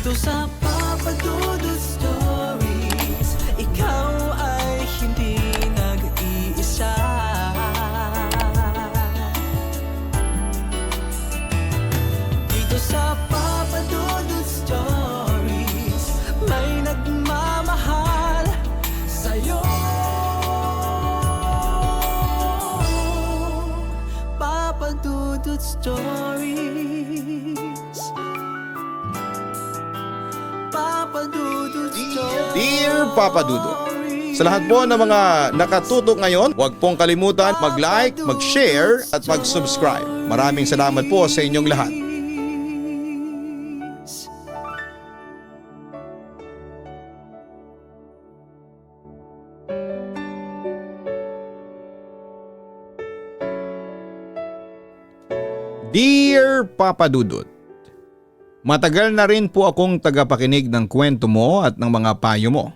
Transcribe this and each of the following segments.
Dito sa Papa Dudut Stories, ikaw ay hindi nag-iisa. Dito sa Papa Dudut Stories, may nagmamahal sa'yo. Papa Dudut Stories, Papa Dudut Stories. Dear Papa Dudut, sa lahat po ng mga nakatutok ngayon, huwag pong kalimutan mag-like, mag-share at mag-subscribe. Maraming salamat po sa inyong lahat. Dear Papa Dudut, matagal na rin po akong tagapakinig ng kwento mo at ng mga payo mo.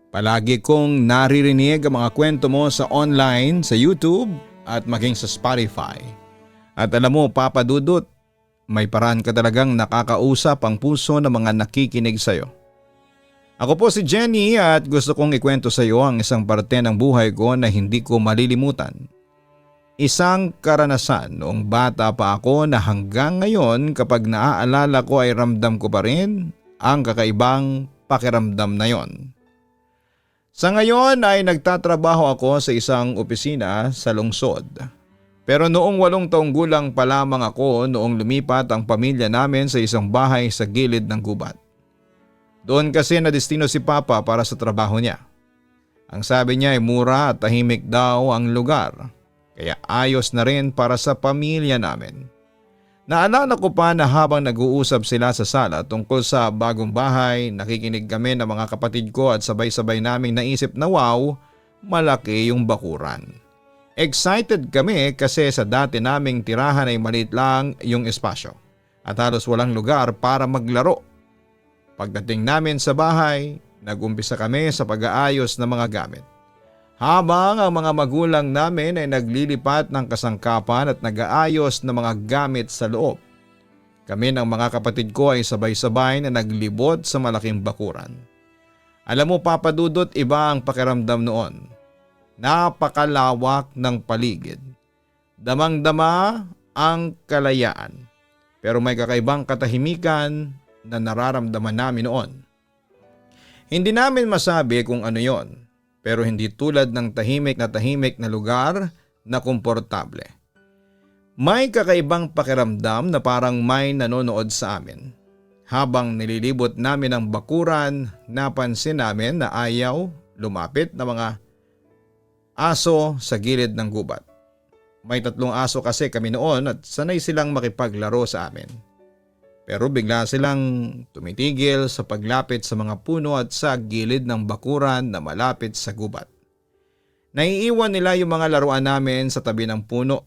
Palagi kong naririnig ang mga kwento mo sa online, sa YouTube at maging sa Spotify. At alam mo Papa Dudut, may paraan ka talagang nakakausap ang puso ng mga nakikinig sa iyo. Ako po si Jenny at gusto kong ikwento sa iyo ang isang parte ng buhay ko na hindi ko malilimutan. Isang karanasan noong bata pa ako na hanggang ngayon kapag naaalala ko ay ramdam ko pa rin ang kakaibang pakiramdam na yon. Sa ngayon ay nagtatrabaho ako sa isang opisina sa lungsod. Pero noong 8 taong gulang pa lamang ako noong lumipat ang pamilya namin sa isang bahay sa gilid ng gubat. Doon kasi nadestino si Papa para sa trabaho niya. Ang sabi niya ay mura at tahimik daw ang lugar. Kaya ayos na rin para sa pamilya namin. Naalala ko pa na habang nag-uusap sila sa sala tungkol sa bagong bahay, nakikinig kami ng mga kapatid ko at sabay-sabay naming naisip na wow, malaki yung bakuran. Excited kami kasi sa dati naming tirahan ay maliit lang yung espasyo at halos walang lugar para maglaro. Pagdating namin sa bahay, nag-umpisa kami sa pag-aayos ng mga gamit. Habang ang mga magulang namin ay naglilipat ng kasangkapan at nag-aayos ng mga gamit sa loob, kami ng mga kapatid ko ay sabay-sabay na naglibot sa malaking bakuran. Alam mo Papa Dudut, iba ang pakiramdam noon. Napakalawak ng paligid. Damang-dama ang kalayaan. Pero may kakaibang katahimikan na nararamdaman namin noon. Hindi namin masabi kung ano yon. Pero hindi tulad ng tahimik na lugar na komportable. May kakaibang pakiramdam na parang may nanonood sa amin. Habang nililibot namin ang bakuran, napansin namin na ayaw lumapit na mga aso sa gilid ng gubat. May 3 aso kasi kami noon at sanay silang makipaglaro sa amin. Pero bigla silang tumitigil sa paglapit sa mga puno at sa gilid ng bakuran na malapit sa gubat. Naiiwan nila yung mga laruan namin sa tabi ng puno.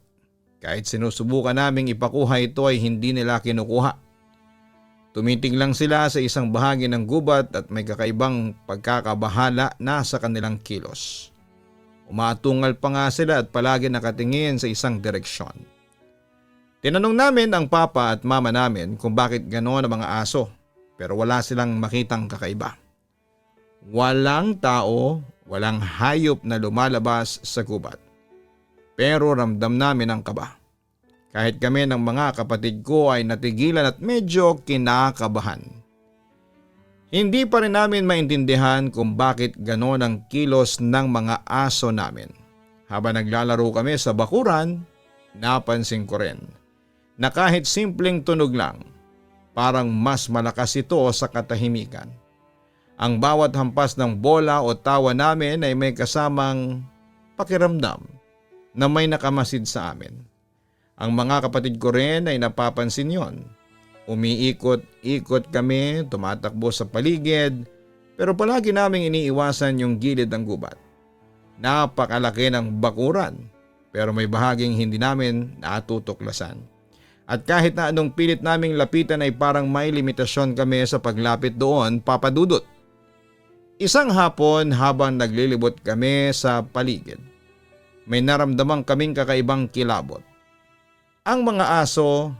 Kahit sinusubukan naming ipakuha ito ay hindi nila kinukuha. Tumitig lang sila sa isang bahagi ng gubat at may kakaibang pagkakabahala na sa kanilang kilos. Umatungal pa nga sila at palagi nakatingin sa isang direksyon. Tinanong namin ang papa at mama namin kung bakit gano'n ang mga aso pero wala silang makitang kakaiba. Walang tao, walang hayop na lumalabas sa gubat. Pero ramdam namin ang kaba. Kahit kami ng mga kapatid ko ay natigilan at medyo kinakabahan. Hindi pa rin namin maintindihan kung bakit gano'n ang kilos ng mga aso namin. Habang naglalaro kami sa bakuran, napansin ko rin na kahit simpleng tunog lang, parang mas malakas ito sa katahimikan. Ang bawat hampas ng bola o tawa namin ay may kasamang pakiramdam na may nakamasid sa amin. Ang mga kapatid ko rin ay napapansin yon. Umiikot-ikot kami, tumatakbo sa paligid, pero palagi naming iniiwasan yung gilid ng gubat. Napakalaki ng bakuran, pero may bahaging hindi namin natutuklasan. At kahit na anong pilit naming lapitan ay parang may limitasyon kami sa paglapit doon, Papa Dudut. Isang hapon habang naglilibot kami sa paligid, may naramdaman kaming kakaibang kilabot. Ang mga aso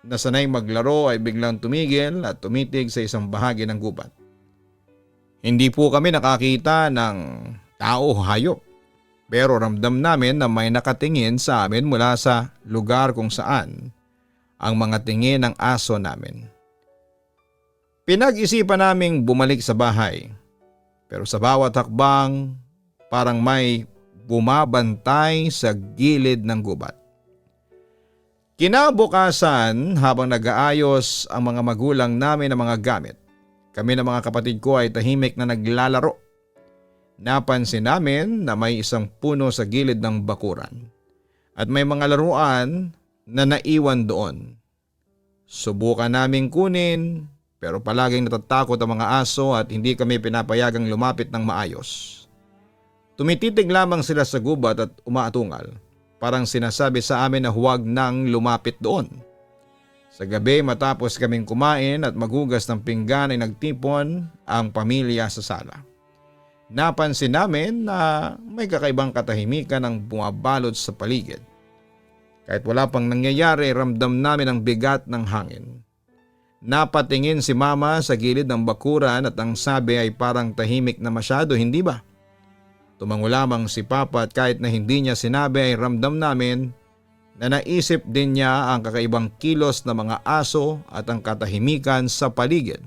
na sanay maglaro ay biglang tumigil at tumitig sa isang bahagi ng gubat. Hindi po kami nakakita ng tao o hayop, pero ramdam namin na may nakatingin sa amin mula sa lugar kung saan ang mga tingin ng aso namin. Pinag-isipan naming bumalik sa bahay, pero sa bawat hakbang parang may bumabantay sa gilid ng gubat. Kinabukasan, habang nag-aayos ang mga magulang namin ng mga gamit, kami ng mga kapatid ko ay tahimik na naglalaro. Napansin namin na may isang puno sa gilid ng bakuran at may mga laruan na naiwan doon. Subukan naming kunin, pero palaging natatakot ang mga aso at hindi kami pinapayagang lumapit ng maayos. Tumititig lamang sila sa gubat at umaatungal. Parang sinasabi sa amin na huwag nang lumapit doon. Sa gabi matapos kaming kumain at maghugas ng pinggan ay nagtipon ang pamilya sa sala. Napansin namin na may kakaibang katahimikan ang bumabalot sa paligid. Kahit wala pang nangyayari, ramdam namin ang bigat ng hangin. Napatingin si mama sa gilid ng bakuran at ang sabi ay parang tahimik na masyado, hindi ba? Tumango lamang si Papa at kahit na hindi niya sinabi ay ramdam namin na naisip din niya ang kakaibang kilos ng mga aso at ang katahimikan sa paligid.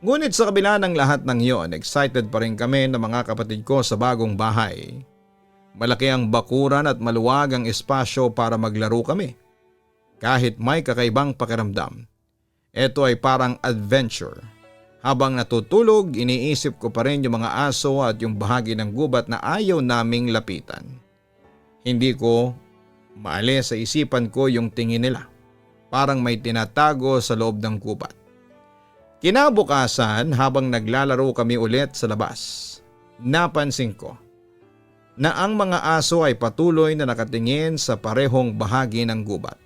Ngunit sa kabila ng lahat ng iyon, excited pa rin kami ng mga kapatid ko sa bagong bahay. Malaki ang bakuran at maluwag ang espasyo para maglaro kami. Kahit may kakaibang pakiramdam, ito ay parang adventure. Habang natutulog, iniisip ko pa rin yung mga aso at yung bahagi ng gubat na ayaw naming lapitan. Hindi ko maalis sa isipan ko yung tingin nila. Parang may tinatago sa loob ng gubat. Kinabukasan, habang naglalaro kami ulit sa labas, napansin ko na ang mga aso ay patuloy na nakatingin sa parehong bahagi ng gubat.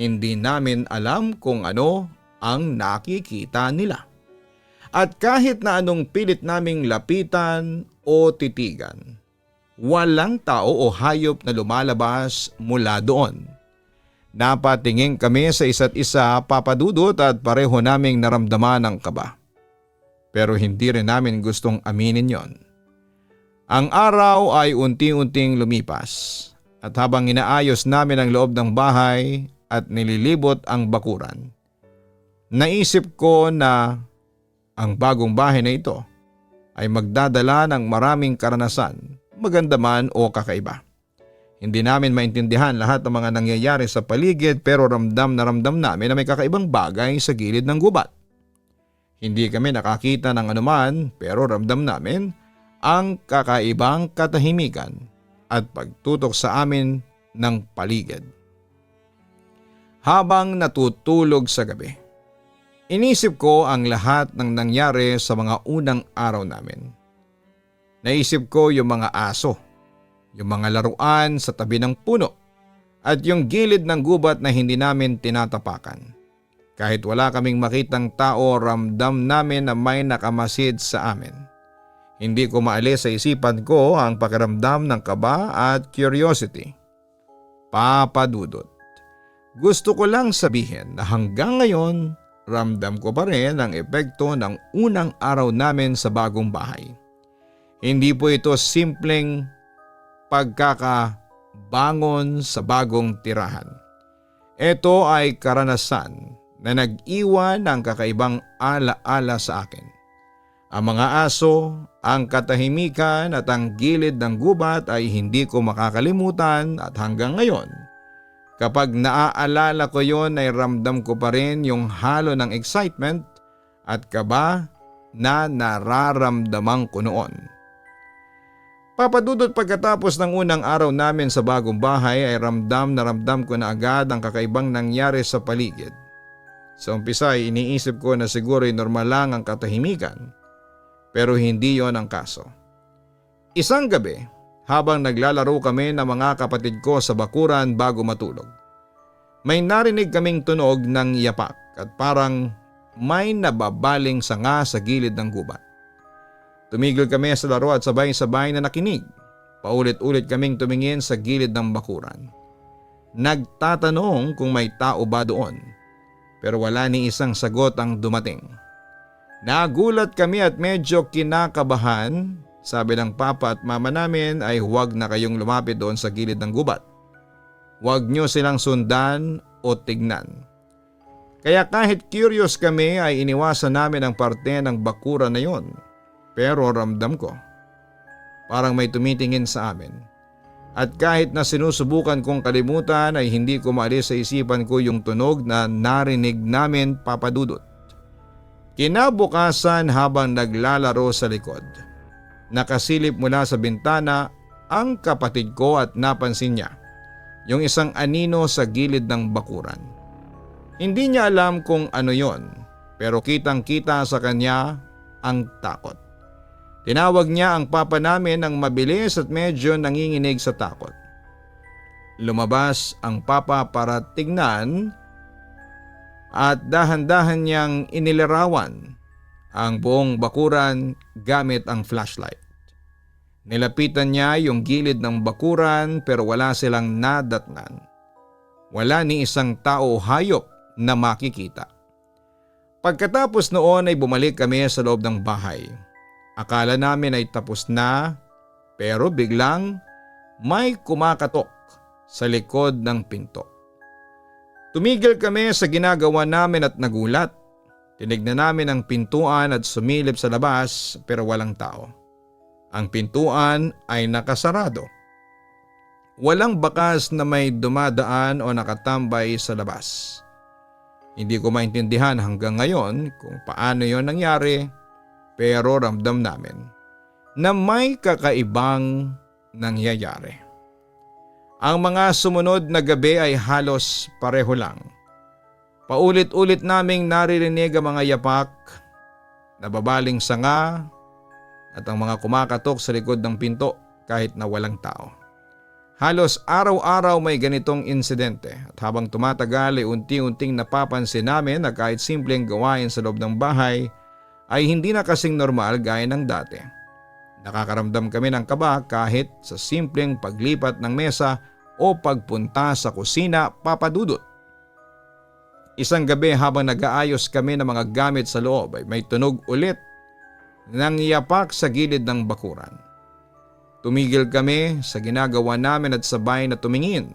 Hindi namin alam kung ano ang nakikita nila. At kahit na anong pilit naming lapitan o titigan, walang tao o hayop na lumalabas mula doon. Napatingin kami sa isa't isa, Papa Dudut, at pareho naming naramdaman ang kaba. Pero hindi rin namin gustong aminin yon. Ang araw ay unti-unting lumipas at habang inaayos namin ang loob ng bahay at nililibot ang bakuran, naisip ko na ang bagong bahay na ito ay magdadala ng maraming karanasan, maganda man o kakaiba. Hindi namin maintindihan lahat ng mga nangyayari sa paligid pero ramdam namin na may kakaibang bagay sa gilid ng gubat. Hindi kami nakakita ng anuman pero ramdam namin ang kakaibang katahimikan at pagtutok sa amin ng paligid. Habang natutulog sa gabi, inisip ko ang lahat ng nangyari sa mga unang araw namin. Naisip ko yung mga aso, yung mga laruan sa tabi ng puno, at yung gilid ng gubat na hindi namin tinatapakan. Kahit wala kaming makitang tao, ramdam namin na may nakamasid sa amin. Hindi ko maalis sa isipan ko ang pakiramdam ng kaba at curiosity. Papa Dudut, gusto ko lang sabihin na hanggang ngayon, ramdam ko pa rin ang epekto ng unang araw namin sa bagong bahay. Hindi po ito simpleng pagkakabangon sa bagong tirahan. Ito ay karanasan na nag-iwan ng kakaibang ala-ala sa akin. Ang mga aso, ang katahimikan at ang gilid ng gubat ay hindi ko makakalimutan at hanggang ngayon, kapag naaalala ko yon ay ramdam ko pa rin yung halo ng excitement at kaba na nararamdaman ko noon. Papa Dudut, pagkatapos ng unang araw namin sa bagong bahay ay ramdam ko na agad ang kakaibang nangyari sa paligid. Sa umpisa ay iniisip ko na siguro ay normal lang ang katahimikan, pero hindi yon ang kaso. Isang gabi, habang naglalaro kami ng mga kapatid ko sa bakuran bago matulog, may narinig kaming tunog ng yapak at parang may nababaling sanga sa gilid ng gubat. Tumigil kami sa laro at sabay-sabay na nakinig. Paulit-ulit kaming tumingin sa gilid ng bakuran. Nagtatanong kung may tao ba doon, pero wala ni isang sagot ang dumating. Nagulat kami at medyo kinakabahan. Sabi ng papa at mama namin ay huwag na kayong lumapit doon sa gilid ng gubat. Huwag nyo silang sundan o tignan. Kaya kahit curious kami ay iniwasan namin ang parte ng bakuran na yon. Pero ramdam ko, parang may tumitingin sa amin. At kahit na sinusubukan kong kalimutan ay hindi ko maalis sa isipan ko yung tunog na narinig namin, Papa Dudut. Kinabukasan habang naglalaro sa likod, nakasilip mula sa bintana ang kapatid ko at napansin niya yung isang anino sa gilid ng bakuran. Hindi niya alam kung ano yon, pero kitang-kita sa kanya ang takot. Tinawag niya ang papa namin ng mabilis at medyo nanginginig sa takot. Lumabas ang papa para tignan at dahan-dahan niyang inilarawan ang buong bakuran gamit ang flashlight. Nilapitan niya yung gilid ng bakuran pero wala silang nadatnan. Wala ni isang tao o hayop na makikita. Pagkatapos noon ay bumalik kami sa loob ng bahay. Akala namin ay tapos na, pero biglang may kumakatok sa likod ng pinto. Tumigil kami sa ginagawa namin at nagulat. Tinignan namin ang pintuan at sumilip sa labas pero walang tao. Ang pintuan ay nakasarado. Walang bakas na may dumadaan o nakatambay sa labas. Hindi ko maintindihan hanggang ngayon kung paano yon nangyari, pero ramdam namin na may kakaibang nangyayari. Ang mga sumunod na gabi ay halos pareho lang. Paulit-ulit naming naririnig ang mga yapak, nababaling sanga at ang mga kumakatok sa likod ng pinto kahit na walang tao. Halos araw-araw may ganitong insidente at habang tumatagal ay unti-unting napapansin namin na kahit simpleng gawain sa loob ng bahay ay hindi na kasing normal gaya ng dati. Nakakaramdam kami ng kaba kahit sa simpleng paglipat ng mesa o pagpunta sa kusina, Papa Dudut. Isang gabi habang nag-aayos kami ng mga gamit sa loob ay may tunog ulit ng yapak sa gilid ng bakuran. Tumigil kami sa ginagawa namin at sabay na tumingin.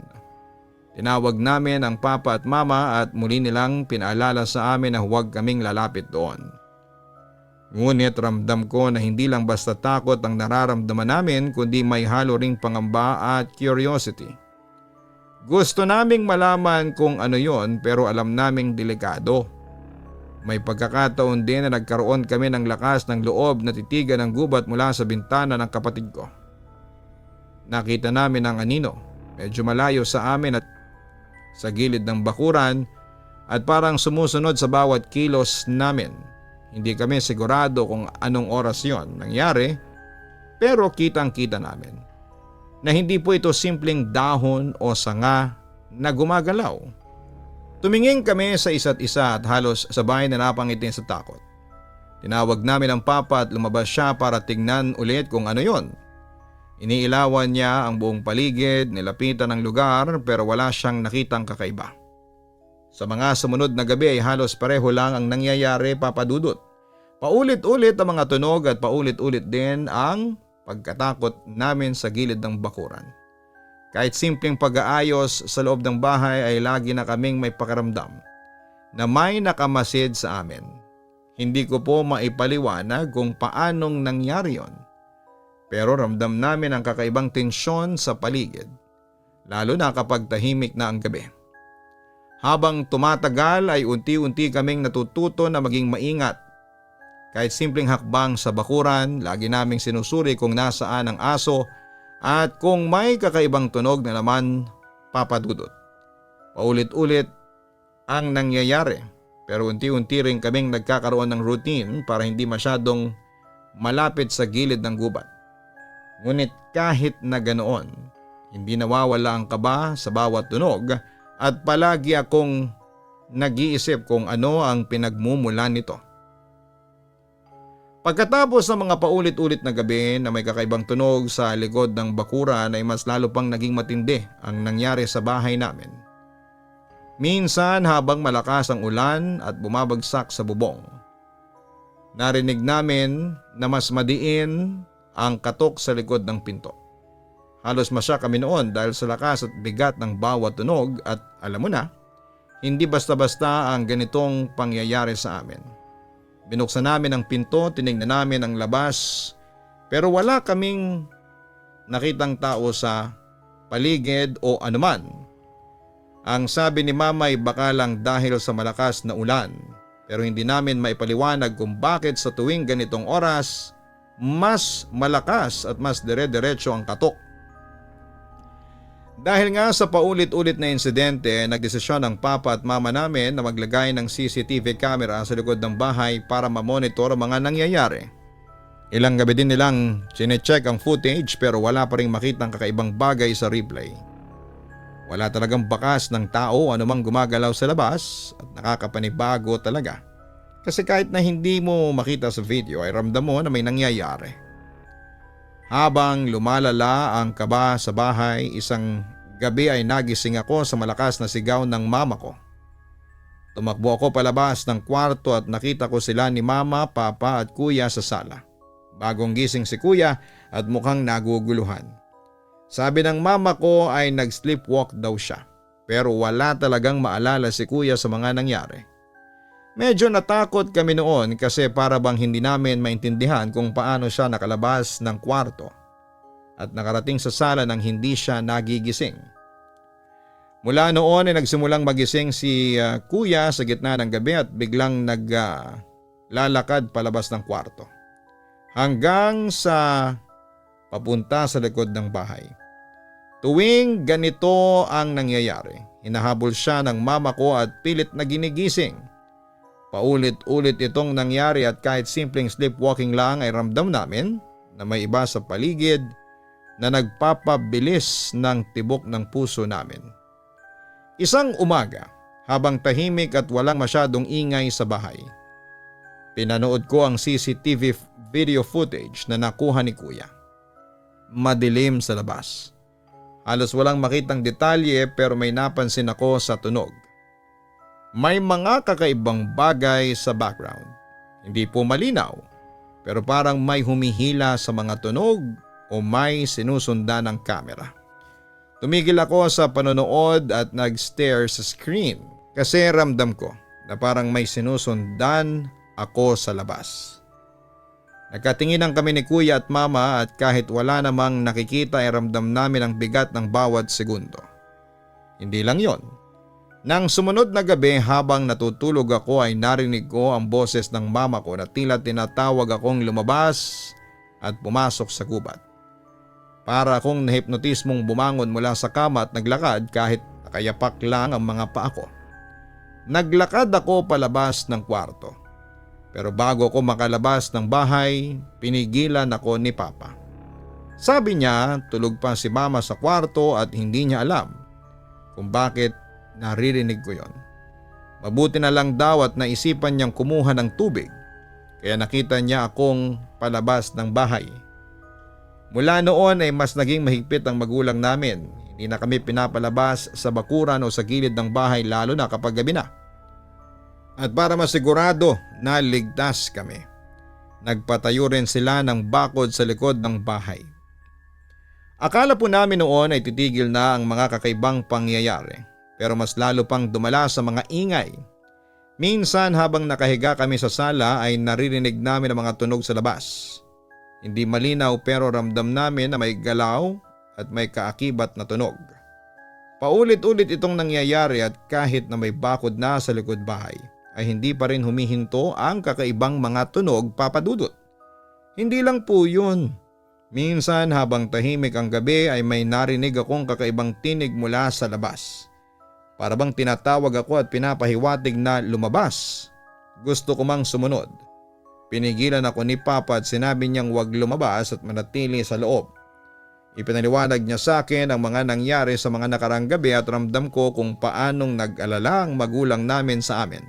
Tinawag namin ang papa at mama at muli nilang pinaalala sa amin na huwag kaming lalapit doon. Ngunit ramdam ko na hindi lang basta takot ang nararamdaman namin kundi may halo ring pangamba at curiosity. Gusto naming malaman kung ano yon pero alam naming delikado. May pagkakataon din na nagkaroon kami ng lakas ng loob na titigan ang gubat mula sa bintana ng kapatid ko. Nakita namin ang anino, medyo malayo sa amin at sa gilid ng bakuran at parang sumusunod sa bawat kilos namin. Hindi kami sigurado kung anong oras yon nangyari pero kitang-kita namin na hindi po ito simpleng dahon o sanga na gumagalaw. Tumingin kami sa isa't isa at halos sabay na napangitin sa takot. Tinawag namin ang papa at lumabas siya para tignan ulit kung ano yon. Iniilawan niya ang buong paligid, nilapitan ang lugar pero wala siyang nakitang kakaiba. Sa mga sumunod na gabi ay halos pareho lang ang nangyayari, Papa Dudut. Paulit-ulit ang mga tunog at paulit-ulit din ang pagkatakot namin sa gilid ng bakuran. Kahit simpleng pag-aayos sa loob ng bahay ay lagi na kaming may pakiramdam na may nakamasid sa amin. Hindi ko po maipaliwanag kung paanong nangyari yon. Pero ramdam namin ang kakaibang tensyon sa paligid, lalo na kapag tahimik na ang gabi. Habang tumatagal ay unti-unti kaming natututo na maging maingat. Kahit simpleng hakbang sa bakuran, lagi naming sinusuri kung nasaan ang aso at kung may kakaibang tunog na naman, Papa Dudut. Paulit-ulit ang nangyayari pero unti-unti rin kaming nagkakaroon ng routine para hindi masyadong malapit sa gilid ng gubat. Ngunit kahit na ganoon, hindi nawawala ang kaba sa bawat tunog at palagi akong nag-iisip kung ano ang pinagmumulan nito. Pagkatapos ng mga paulit-ulit na gabi na may kakaibang tunog sa likod ng bakuran ay mas lalo pang naging matindi ang nangyari sa bahay namin. Minsan habang malakas ang ulan at bumabagsak sa bubong, narinig namin na mas madiin ang katok sa likod ng pinto. Halos masya kami noon dahil sa lakas at bigat ng bawat tunog at alam mo na, hindi basta-basta ang ganitong pangyayari sa amin. Binuksan namin ang pinto, tinignan namin ang labas pero wala kaming nakitang tao sa paligid o anuman. Ang sabi ni Mama ay baka lang dahil sa malakas na ulan pero hindi namin maipaliwanag kung bakit sa tuwing ganitong oras mas malakas at mas dire-diretso ang katok. Dahil nga sa paulit-ulit na insidente, nagdesisyon ang papa at mama namin na maglagay ng CCTV camera sa likod ng bahay para mamonitor ang mga nangyayari. Ilang gabi din nilang chinecheck ang footage pero wala pa rin makitang kakaibang bagay sa replay. Wala talagang bakas ng tao anumang gumagalaw sa labas at nakakapanibago talaga. Kasi kahit na hindi mo makita sa video ay ramdam mo na may nangyayari. Habang lumalala ang kaba sa bahay, isang gabi ay nagising ako sa malakas na sigaw ng mama ko. Tumakbo ako palabas ng kwarto at nakita ko sila ni mama, papa at kuya sa sala. Bagong gising si kuya at mukhang naguguluhan. Sabi ng mama ko ay nag-sleepwalk daw siya pero wala talagang maalala si kuya sa mga nangyari. Medyo natakot kami noon kasi para bang hindi namin maintindihan kung paano siya nakalabas ng kwarto at nakarating sa sala nang hindi siya nagigising. Mula noon ay nagsimulang magising si kuya sa gitna ng gabi at biglang naglalakad palabas ng kwarto hanggang sa papunta sa likod ng bahay. Tuwing ganito ang nangyayari, hinahabol siya ng mama ko at pilit na ginigising. Paulit-ulit itong nangyari at kahit simpleng sleepwalking lang ay ramdam namin na may iba sa paligid na nagpapabilis ng tibok ng puso namin. Isang umaga, habang tahimik at walang masyadong ingay sa bahay, pinanood ko ang CCTV video footage na nakuha ni kuya. Madilim sa labas. Halos walang makitang detalye pero may napansin ako sa tunog. May mga kakaibang bagay sa background. Hindi po malinaw pero parang may humihila sa mga tunog o may sinusundan ng kamera. Tumigil ako sa panonood at nag-stare sa screen kasi ramdam ko na parang may sinusundan ako sa labas. Nagkatinginan kami ni kuya at mama at kahit wala namang nakikita ay ramdam namin ang bigat ng bawat segundo. Hindi lang yon. Nang sumunod na gabi habang natutulog ako ay narinig ko ang boses ng mama ko na tila tinatawag akong lumabas at pumasok sa gubat. Para akong nahipnotismong bumangon mula sa kama at naglakad kahit nakayapak lang ang mga paa ko. Naglakad ako palabas ng kwarto. Pero bago ako makalabas ng bahay, pinigilan ako ni papa. Sabi niya tulog pa si mama sa kwarto at hindi niya alam kung bakit naririnig ko yon. Mabuti na lang daw at naisipan niyang kumuha ng tubig kaya nakita niya akong palabas ng bahay. Mula noon ay mas naging mahigpit ang magulang namin. Hindi na kami pinapalabas sa bakuran o sa gilid ng bahay lalo na kapag gabi na. At para masigurado na ligtas kami, nagpatayo rin sila ng bakod sa likod ng bahay. Akala po namin noon ay titigil na ang mga kakaibang pangyayari. Pero mas lalo pang dumala sa mga ingay. Minsan habang nakahiga kami sa sala ay naririnig namin ang mga tunog sa labas. Hindi malinaw pero ramdam namin na may galaw at may kaakibat na tunog. Paulit-ulit itong nangyayari at kahit na may bakod na sa likod bahay ay hindi pa rin humihinto ang kakaibang mga tunog, Papa Dudut. Hindi lang po yun. Minsan habang tahimik ang gabi ay may narinig akong kakaibang tinig mula sa labas. Para bang tinatawag ako at pinapahiwatig na lumabas. Gusto ko mang sumunod. Pinigilan ako ni Papa at sinabi niyang huwag lumabas at manatili sa loob. Ipinaliwanag niya sa akin ang mga nangyari sa mga nakarang gabi at ramdam ko kung paanong nag-alala ang magulang namin sa amin.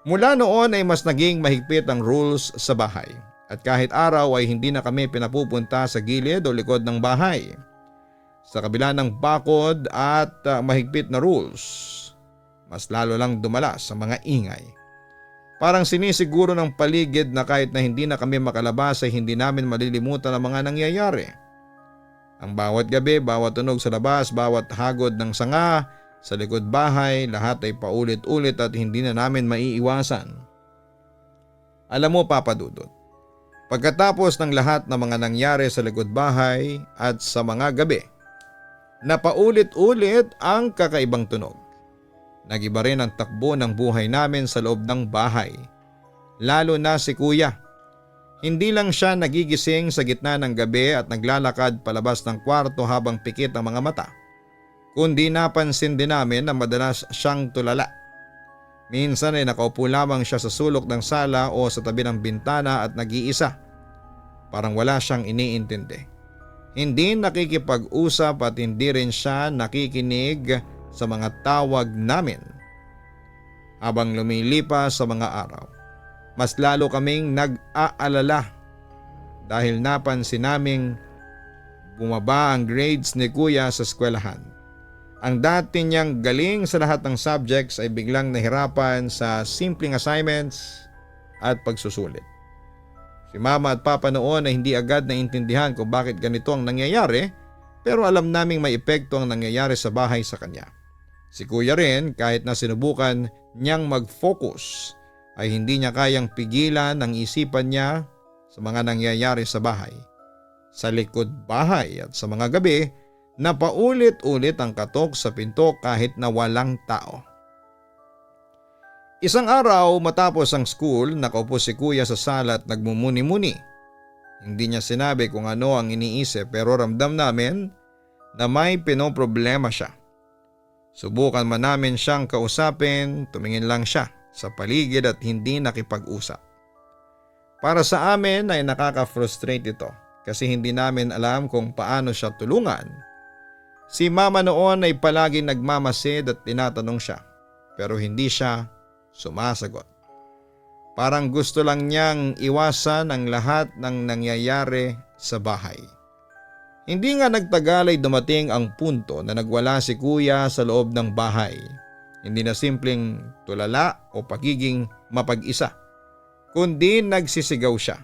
Mula noon ay mas naging mahigpit ang rules sa bahay at kahit araw ay hindi na kami pinapupunta sa gilid o likod ng bahay. Sa kabila ng bakod at mahigpit na rules, mas lalo lang dumalas sa mga ingay. Parang sinisiguro ng paligid na kahit na hindi na kami makalabas ay hindi namin malilimutan ang mga nangyayari. Ang bawat gabi, bawat tunog sa labas, bawat hagod ng sanga sa likod bahay, lahat ay paulit-ulit at hindi na namin maiiwasan. Alam mo, Papa Dudut, pagkatapos ng lahat ng mga nangyari sa likod bahay at sa mga gabi, na paulit-ulit ang kakaibang tunog. Nagiba rin ang takbo ng buhay namin sa loob ng bahay. Lalo na si Kuya. Hindi lang siya nagigising sa gitna ng gabi at naglalakad palabas ng kwarto habang pikit ang mga mata, kundi napansin din namin na madalas siyang tulala. Minsan ay nakaupo lamang siya sa sulok ng sala o sa tabi ng bintana at nag-iisa. Parang wala siyang iniintindi. Hindi nakikipag-usap at hindi rin siya nakikinig sa mga tawag namin. Habang lumilipas sa mga araw, mas lalo kaming nag-aalala dahil napansin naming bumaba ang grades ni Kuya sa eskwelahan. Ang dati niyang galing sa lahat ng subjects ay biglang nahirapan sa simpleng assignments at pagsusulit. Si Mama at Papa noon ay hindi agad naintindihan kung bakit ganito ang nangyayari, pero alam naming may epekto ang nangyayari sa bahay sa kanya. Si Kuya rin, kahit na sinubukan niyang mag-focus, ay hindi niya kayang pigilan ang isipan niya sa mga nangyayari sa bahay, sa likod bahay at sa mga gabi na paulit-ulit ang katok sa pinto kahit na walang tao. Isang araw matapos ang school, nakaupo si Kuya sa sala at nagmumuni-muni. Hindi niya sinabi kung ano ang iniisip pero ramdam namin na may pinoproblema siya. Subukan man namin siyang kausapin, tumingin lang siya sa paligid at hindi nakipag-usap. Para sa amin ay nakaka-frustrate ito kasi hindi namin alam kung paano siya tulungan. Si Mama noon ay palaging nagmamasid at tinatanong siya pero hindi siya sumasagot. Parang gusto lang niyang iwasan ang lahat ng nangyayari sa bahay. Hindi nga nagtagal ay dumating ang punto na nagwala si Kuya sa loob ng bahay. Hindi na simpleng tulala o pagiging mapag-isa, kundi nagsisigaw siya,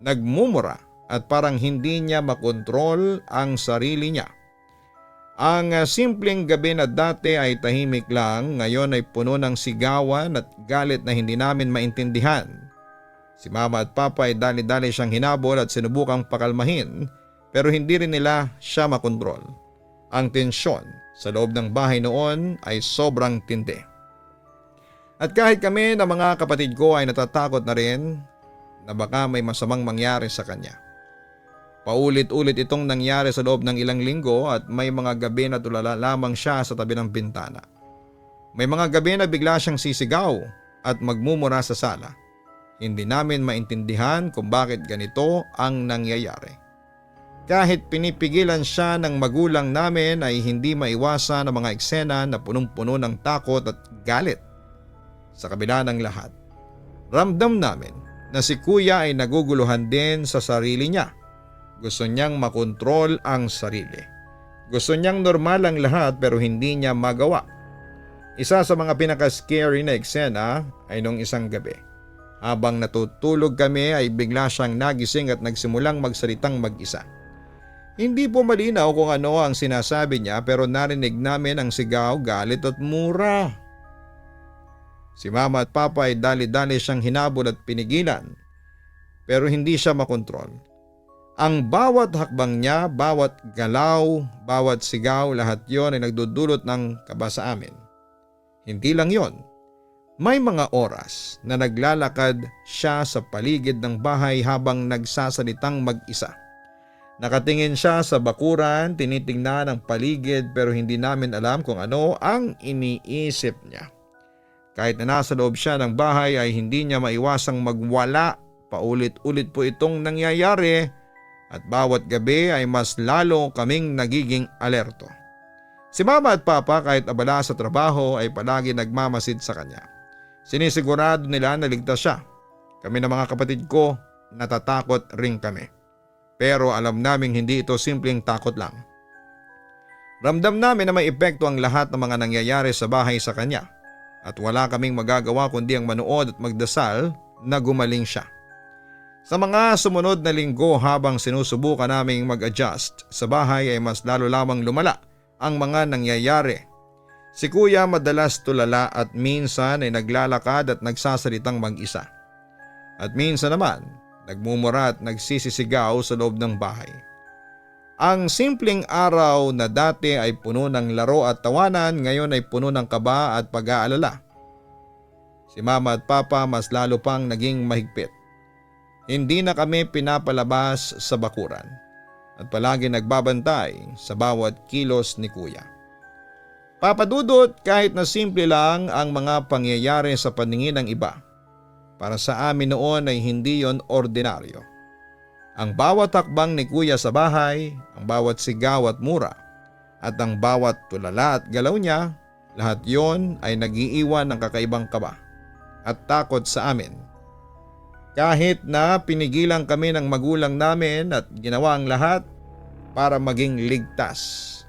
nagmumura at parang hindi niya makontrol ang sarili niya. Ang simpleng gabi na dati ay tahimik lang, ngayon ay puno ng sigawan at galit na hindi namin maintindihan. Si Mama at Papa ay dali-dali siyang hinabol at sinubukang pakalmahin pero hindi rin nila siya makontrol. Ang tensyon sa loob ng bahay noon ay sobrang tindi. At kahit kami na mga kapatid ko ay natatakot na rin na baka may masamang mangyari sa kanya. Paulit-ulit itong nangyari sa loob ng ilang linggo at may mga gabi na tulala lamang siya sa tabi ng bintana. May mga gabi na bigla siyang sisigaw at magmumura sa sala. Hindi namin maintindihan kung bakit ganito ang nangyayari. Kahit pinipigilan siya ng magulang namin ay hindi maiwasan ang mga eksena na punong-puno ng takot at galit. Sa kabila ng lahat, ramdam namin na si Kuya ay naguguluhan din sa sarili niya. Gusto niyang makontrol ang sarili. Gusto niyang normal ang lahat pero hindi niya magawa. Isa sa mga pinaka-scary na eksena ay nung isang gabi. Habang natutulog kami ay bigla siyang nagising at nagsimulang magsalitang mag-isa. Hindi po malinaw kung ano ang sinasabi niya pero narinig namin ang sigaw, galit at mura. Si Mama at Papa ay dali-dali siyang hinabol at pinigilan pero hindi siya makontrol. Ang bawat hakbang niya, bawat galaw, bawat sigaw, lahat yon ay nagdudulot ng kaba sa amin. Hindi lang yon. May mga oras na naglalakad siya sa paligid ng bahay habang nagsasalitang mag-isa. Nakatingin siya sa bakuran, tinitingnan ang paligid pero hindi namin alam kung ano ang iniisip niya. Kahit na nasa loob siya ng bahay ay hindi niya maiwasang magwala. Paulit-ulit po itong nangyayari at bawat gabi ay mas lalo kaming nagiging alerto. Si Mama at Papa kahit abala sa trabaho ay palagi nagmamasid sa kanya. Sinisigurado nila na ligtas siya. Kami ng mga kapatid ko, natatakot rin kami. Pero alam naming hindi ito simpleng takot lang. Ramdam namin na may epekto ang lahat ng mga nangyayari sa bahay sa kanya at wala kaming magagawa kundi ang manood at magdasal na gumaling siya. Sa mga sumunod na linggo habang sinusubukan naming mag-adjust sa bahay ay mas lalo lamang lumala ang mga nangyayari. Si Kuya madalas tulala at minsan ay naglalakad at nagsasalitang mag-isa. At minsan naman nagmumura at nagsisisigaw sa loob ng bahay. Ang simpleng araw na dati ay puno ng laro at tawanan ngayon ay puno ng kaba at pag-aalala. Si Mama at Papa mas lalo pang naging mahigpit. Hindi na kami pinapalabas sa bakuran at palagi nagbabantay sa bawat kilos ni Kuya. Papa Dudut, kahit na simple lang ang mga pangyayari sa paningin ng iba, para sa amin noon ay hindi yon ordinaryo. Ang bawat hakbang ni Kuya sa bahay, ang bawat sigaw at mura, at ang bawat tulala at galaw niya, lahat yon ay nag-iiwan ng kakaibang kaba at takot sa amin. Kahit na pinigilan kami ng magulang namin at ginawa ang lahat para maging ligtas,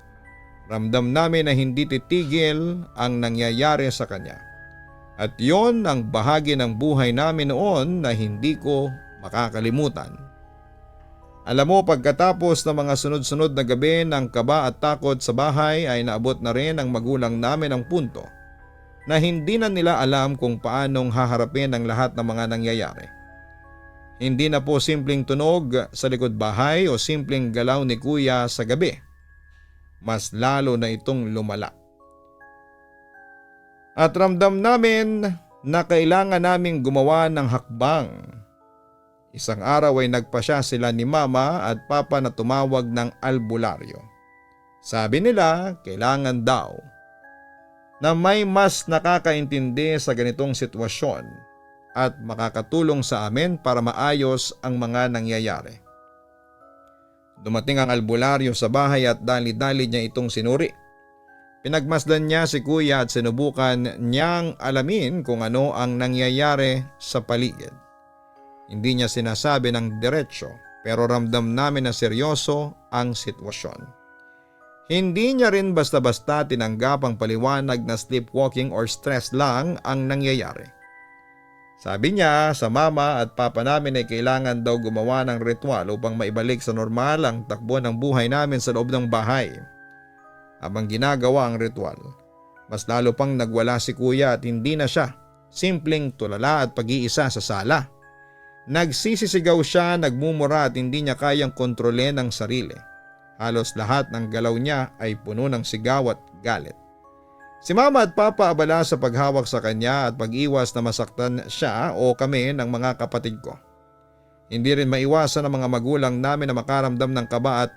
ramdam namin na hindi titigil ang nangyayari sa kanya. At yon ang bahagi ng buhay namin noon na hindi ko makakalimutan. Alam mo, pagkatapos ng mga sunod-sunod na gabi ng kaba at takot sa bahay ay naabot na rin ang magulang namin ang punto na hindi na nila alam kung paanong haharapin ang lahat ng mga nangyayari. Hindi na po simpleng tunog sa likod bahay o simpleng galaw ni Kuya sa gabi. Mas lalo na itong lumala. At ramdam namin na kailangan naming gumawa ng hakbang. Isang araw ay nagpasya sila ni Mama at Papa na tumawag ng albularyo. Sabi nila kailangan daw na may mas nakakaintindi sa ganitong sitwasyon at makakatulong sa amin para maayos ang mga nangyayari. Dumating ang albularyo sa bahay at dali-dali niya itong sinuri. Pinagmasdan niya si Kuya at sinubukan niyang alamin kung ano ang nangyayari sa paligid. Hindi niya sinasabi ng diretsyo pero ramdam namin na seryoso ang sitwasyon. Hindi niya rin basta-basta tinanggap ang paliwanag na sleepwalking or stress lang ang nangyayari. Sabi niya sa Mama at Papa namin ay kailangan daw gumawa ng ritual upang maibalik sa normal ang takbo ng buhay namin sa loob ng bahay. Habang ginagawa ang ritual, mas lalo pang nagwala si Kuya at hindi na siya simpleng tulala at pag-iisa sa sala. Nagsisisigaw siya, nagmumura at hindi niya kayang kontrolin ang sarili. Halos lahat ng galaw niya ay puno ng sigaw at galit. Si Mama at Papa abala sa paghawak sa kanya at pag-iwas na masaktan siya o kami ng mga kapatid ko. Hindi rin maiwasan ng mga magulang namin na makaramdam ng kaba at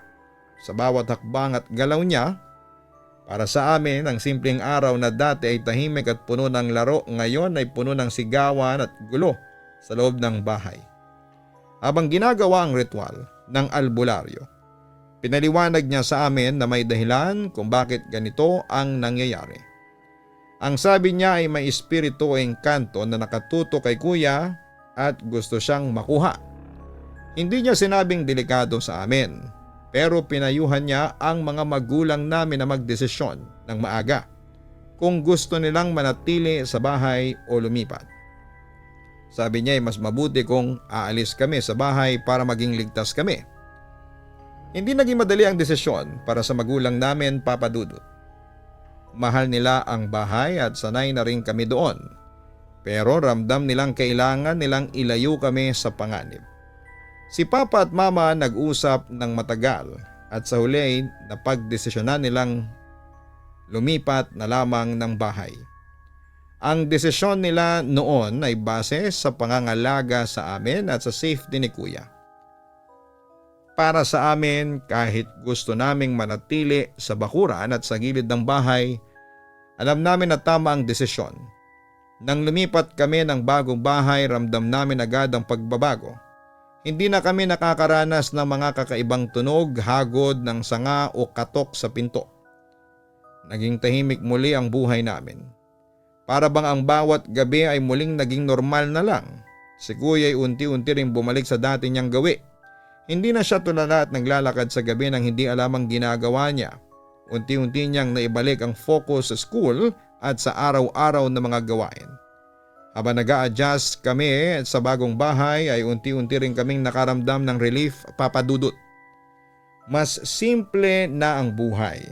sa bawat hakbang at galaw niya. Para sa amin, ang simpleng araw na dati ay tahimik at puno ng laro, ngayon ay puno ng sigawan at gulo sa loob ng bahay. Habang ginagawa ang ritual ng albularyo, pinaliwanag niya sa amin na may dahilan kung bakit ganito ang nangyayari. Ang sabi niya ay may espiritu o engkanto na nakatuto kay Kuya at gusto siyang makuha. Hindi niya sinabing delikado sa amin, pero pinayuhan niya ang mga magulang namin na magdesisyon ng maaga kung gusto nilang manatili sa bahay o lumipat. Sabi niya ay mas mabuti kung aalis kami sa bahay para maging ligtas kami. Hindi naging madali ang desisyon para sa magulang namin, Papa Dudut. Mahal nila ang bahay at sanay na rin kami doon. Pero ramdam nilang kailangan nilang ilayo kami sa panganib. Si Papa at Mama nag-usap ng matagal at sa huli napagdesisyonan nilang lumipat na lamang ng bahay. Ang desisyon nila noon ay base sa pangangalaga sa amin at sa safety ni Kuya. Para sa amin, kahit gusto naming manatili sa bakuran at sa gilid ng bahay, alam namin na tama ang desisyon. Nang lumipat kami ng bagong bahay, ramdam namin agad ang pagbabago. Hindi na kami nakakaranas ng mga kakaibang tunog, hagod ng sanga o katok sa pinto. Naging tahimik muli ang buhay namin. Para bang ang bawat gabi ay muling naging normal na lang. Si kuya ay unti-unti rin bumalik sa dati niyang gawi. Hindi na siya tulala at naglalakad sa gabi nang hindi alam ang ginagawa niya. Unti-unti niyang naibalik ang focus sa school at sa araw-araw na mga gawain. Habang nag-a-adjust kami sa bagong bahay ay unti-unti rin kaming nakaramdam ng relief, Papa Dudut. Mas simple na ang buhay.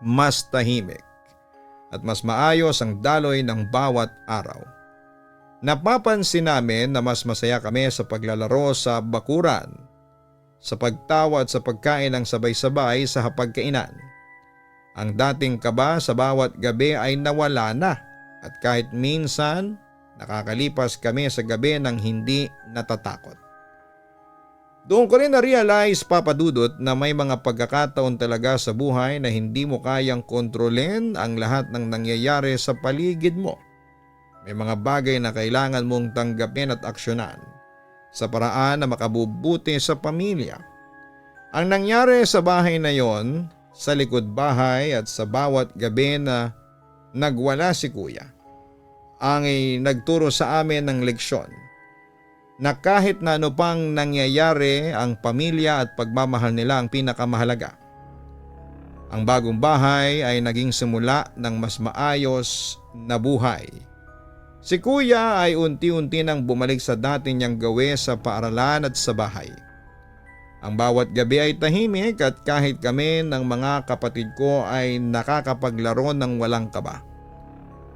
Mas tahimik. At mas maayos ang daloy ng bawat araw. Napapansin namin na mas masaya kami sa paglalaro sa bakuran, sa pagtawa at sa pagkain ng sabay-sabay sa hapagkainan. Ang dating kaba sa bawat gabi ay nawala na at kahit minsan nakakalipas kami sa gabi ng hindi natatakot. Doon ko rin na-realize, Papa Dudut, na may mga pagkakataon talaga sa buhay na hindi mo kayang kontrolin ang lahat ng nangyayari sa paligid mo. May mga bagay na kailangan mong tanggapin at aksyonan sa paraan na makabubuti sa pamilya. Ang nangyari sa bahay na yon, sa likod bahay at sa bawat gabi na nagwala si kuya, ang nagturo sa amin ng leksyon na kahit na ano pang nangyayari, ang pamilya at pagmamahal nila ang pinakamahalaga. Ang bagong bahay ay naging simula ng mas maayos na buhay. Si kuya ay unti-unti nang bumalik sa dati niyang gawi sa paaralan at sa bahay. Ang bawat gabi ay tahimik at kahit kami ng mga kapatid ko ay nakakapaglaro ng walang kaba.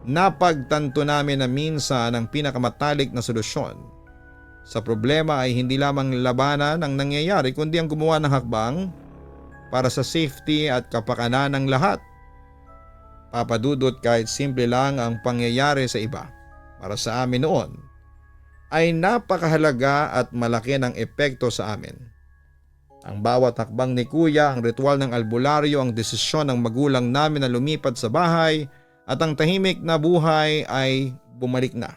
Napagtanto namin na minsan ang pinakamatalik na solusyon sa problema ay hindi lamang labanan ang nangyayari kundi ang gumawa ng hakbang para sa safety at kapakanan ng lahat. Papa Dudut, kahit simple lang ang pangyayari sa iba, para sa amin noon, ay napakahalaga at malaki ng epekto sa amin. Ang bawat hakbang ni kuya, ang ritual ng albularyo, ang desisyon ng magulang namin na lumipat sa bahay at ang tahimik na buhay ay bumalik na.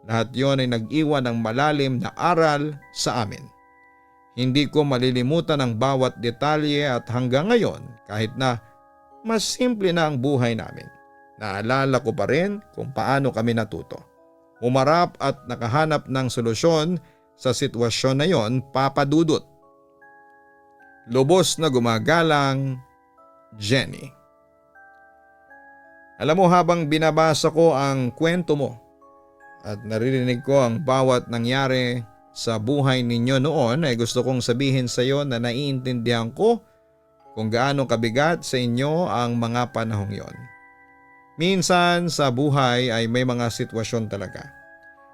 Lahat yon ay nag-iwan ng malalim na aral sa amin. Hindi ko malilimutan ang bawat detalye at hanggang ngayon, kahit na mas simple na ang buhay namin, naalala ko pa rin kung paano kami natuto humarap at nakahanap ng solusyon sa sitwasyon na yon, Papa Dudut. Lubos na gumagalang, Jenny. Alam mo, habang binabasa ko ang kwento mo at naririnig ko ang bawat nangyari sa buhay ninyo noon, ay gusto kong sabihin sa iyo na naiintindihan ko kung gaano kabigat sa inyo ang mga panahong yon. Minsan sa buhay ay may mga sitwasyon talaga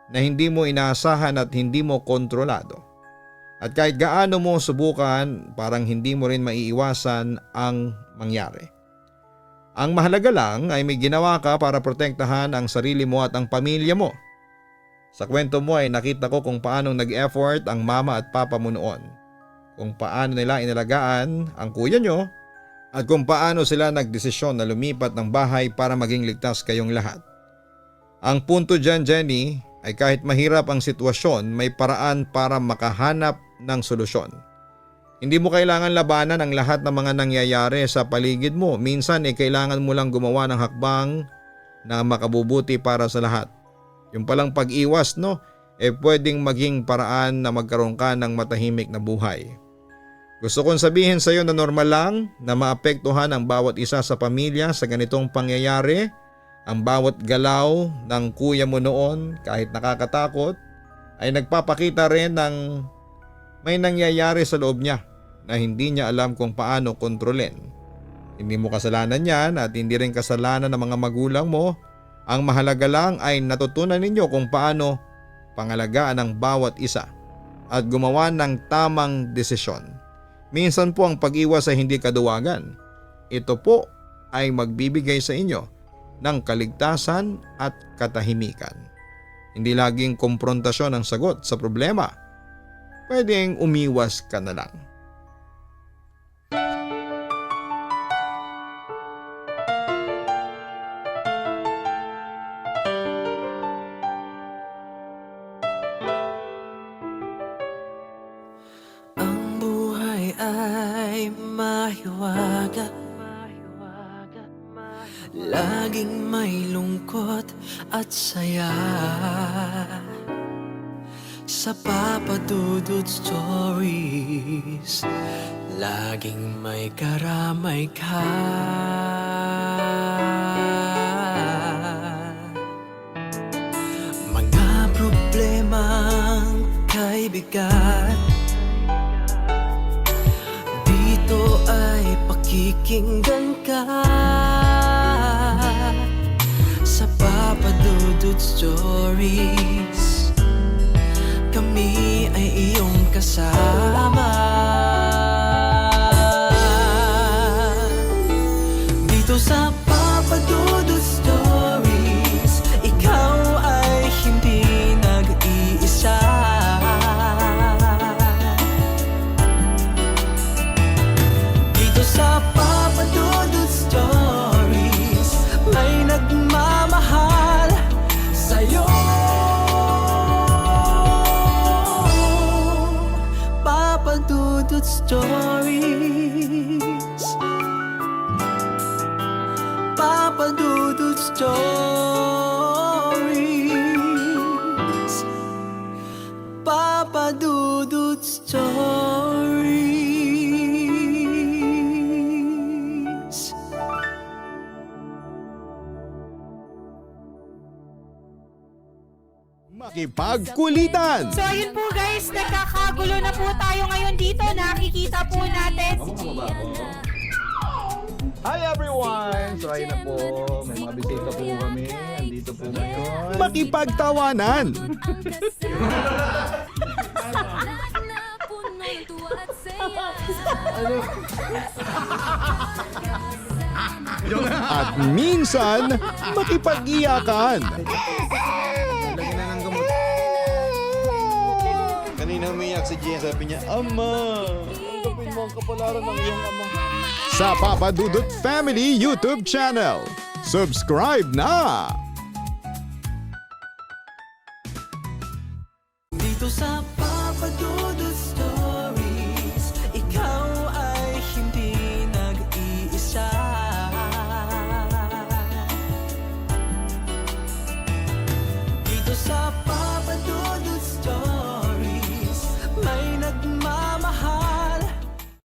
na hindi mo inaasahan at hindi mo kontrolado. At kahit gaano mo subukan, parang hindi mo rin maiiwasan ang mangyari. Ang mahalaga lang ay may ginawa ka para protektahan ang sarili mo at ang pamilya mo. Sa kwento mo ay nakita ko kung paano nag-effort ang mama at papa mo noon. Kung paano nila inalagaan ang kuya nyo at kung paano sila nagdesisyon na lumipat ng bahay para maging ligtas kayong lahat. Ang punto dyan, Jenny, ay kahit mahirap ang sitwasyon, may paraan para makahanap ng solusyon. Hindi mo kailangan labanan ang lahat ng mga nangyayari sa paligid mo. Minsan ay kailangan mo lang gumawa ng hakbang na makabubuti para sa lahat. Yung palang pag-iwas, pwedeng maging paraan na magkaroon ka ng matahimik na buhay. Gusto kong sabihin sa iyo na normal lang na maapektuhan ang bawat isa sa pamilya sa ganitong pangyayari. Ang bawat galaw ng kuya mo noon, kahit nakakatakot, ay nagpapakita rin ng may nangyayari sa loob niya na hindi niya alam kung paano kontrolin. Hindi mo kasalanan yan at hindi rin kasalanan ng mga magulang mo. Ang mahalaga lang ay natutunan ninyo kung paano pangalagaan ang bawat isa at gumawa ng tamang desisyon. Minsan po ang pag-iwas ay hindi kaduwagan. Ito po ay magbibigay sa inyo ng kaligtasan at katahimikan. Hindi laging komprontasyon ang sagot sa problema. Pwedeng umiwas ka na lang. Ang buhay ay mahiwaga, laging may lungkot at saya. Sa Papa Dudut Stories, laging may karamay ka. Mga problemang kay bigat, dito ay pakikinggan ka. Sa Papa Dudut Stories, kami ay iyong kasama. Dito sa Papa Dudut Stories, ikaw ay hindi nag-iisa. Dito sa Papa Dudut Stories, may nagmamahal sa'yo. Papa Dudut Stories, Papa Dudut Stories, Papa Dudut Stories. Makipagkulitan. So ayun po guys, nagkakagulo na po tayo ngayon dito. Nakikita po natin si Gian. Hi everyone! So ayun na po, may mga bisita po kami. Andito po ngayon. Makipagtawanan. At minsan, makipag-iyakan. Lagyan na ng gamot. Kanina umiyak si Gian, sabi niya, Ama, tanggapin mo ang kapalaran ng iyong ama. Sa Papa Dudut Family YouTube channel. Subscribe na! Dito sa Papa Dudut